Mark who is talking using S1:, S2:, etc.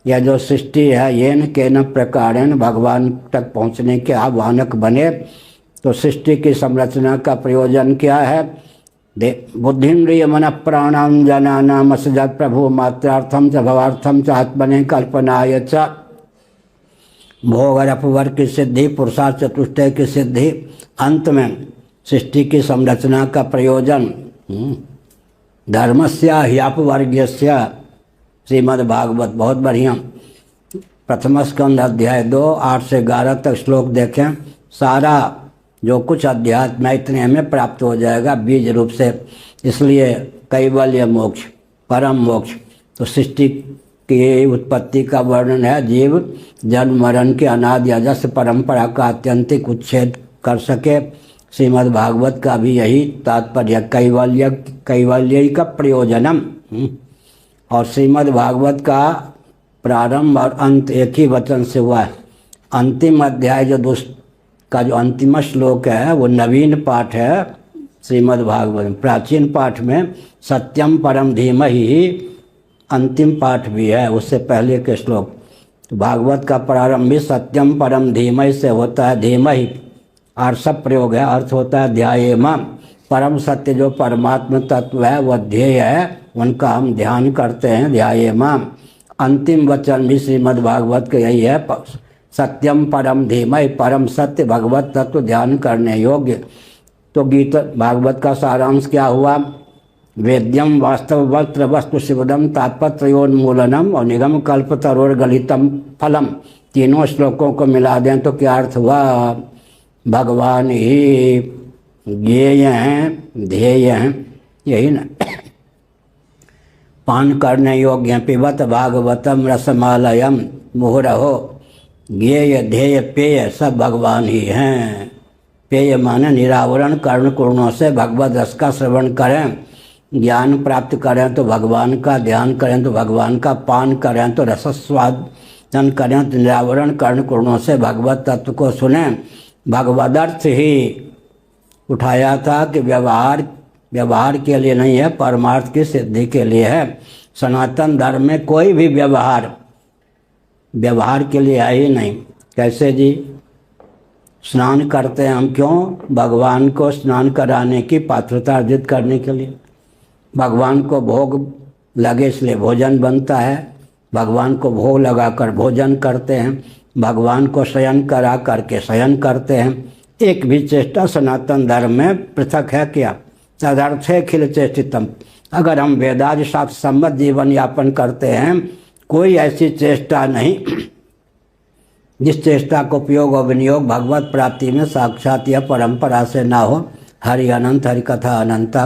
S1: यह जो सृष्टि है ये न के न प्रकारेण भगवान तक पहुँचने के आह्वानक बने। तो सृष्टि की संरचना का प्रयोजन क्या है? बुद्धिन्द्रिय मन प्राणाम जनानाम असजत प्रभु मात्रार्थम च भवार्थम च आत्मने कल्पनाय च भोगरपवर की सिद्धि, पुरुषार्थ चतुष्टय की सिद्धि। अंत में सृष्टि की संरचना का प्रयोजन धर्मस्य ह्यापवर्ग्यस्य श्रीमद् भागवत। बहुत बढ़िया। प्रथम स्कंद अध्याय 2 8 से 11 तक श्लोक देखें। सारा जो कुछ अध्यात्म है इतने हमें प्राप्त हो जाएगा बीज रूप से। इसलिए कैवल्य मोक्ष, परम मोक्ष। तो सृष्टि की उत्पत्ति का वर्णन है, जीव जन्म मरण के अनादि अजस्र परंपरा का आत्यंतिक उच्छेद कर सके। श्रीमद् भागवत का भी यही तात्पर्य, कैवल्य का प्रयोजनम। और श्रीमद् भागवत का प्रारंभ और अंत एक ही वचन से हुआ है। अंतिम अध्याय जो अंतिम श्लोक है वो नवीन पाठ है श्रीमद् भागवत। प्राचीन पाठ में सत्यम परम धीमहि अंतिम पाठ भी है, उससे पहले के श्लोक। तो भागवत का प्रारंभ भी सत्यम परम धीमहि से होता है। धीमहि और सब प्रयोग है, अर्थ होता है ध्यायेम। परम सत्य जो परमात्मा तत्व है वह ध्येय है, उनका हम ध्यान करते हैं, ध्यायेम। अंतिम वचन भी श्रीमद् भागवत का यही है, सत्यम परम धीमहि, परम सत्य भगवत तत्व ध्यान करने योग्य। तो गीता भागवत का सारांश क्या हुआ? वेद्यम वास्तव वस्त्र वस्तु शिवदम तात्पर्योन्मूलनम और निगम कल्प तरोर्गलितम फलम। तीनों श्लोकों को मिला दें तो क्या अर्थ हुआ? भगवान ही ज्ञेय हैं, ध्येय हैं, यही ना। पान करने योग्य पिबत भागवतम रसमालयम मुहुरहो। ज्ञेय ध्येय पेय सब भगवान ही हैं। पेय माने निरावरण कर्ण पूर्णों से भगवत रस का श्रवण करें, ज्ञान प्राप्त करें तो भगवान का, ध्यान करें तो भगवान का, पान करें तो रसस्वादन करें तो निरावरण कर्ण पूर्णों से भगवत तत्व को सुने। भगवदर्थ ही उठाया था कि व्यवहार के लिए नहीं है, परमार्थ की सिद्धि के लिए है। सनातन धर्म में कोई भी व्यवहार के लिए है ही नहीं। कैसे जी? स्नान करते हैं हम क्यों? भगवान को स्नान कराने की पात्रता अर्जित करने के लिए। भगवान को भोग लगे इसलिए भोजन बनता है। भगवान को भोग लगाकर भोजन करते हैं। भगवान को शयन करा करके शयन करते हैं। एक भी चेष्टा सनातन धर्म में पृथक है क्या? तदर्थे खिल चेष्टितम। अगर हम वेदादि शास्त्र सम्मत जीवन यापन करते हैं, कोई ऐसी चेष्टा नहीं जिस चेष्टा का उपयोग और विनियोग भगवत प्राप्ति में साक्षात या परंपरा से ना हो। हरि अनंत, हरि कथा अनंता।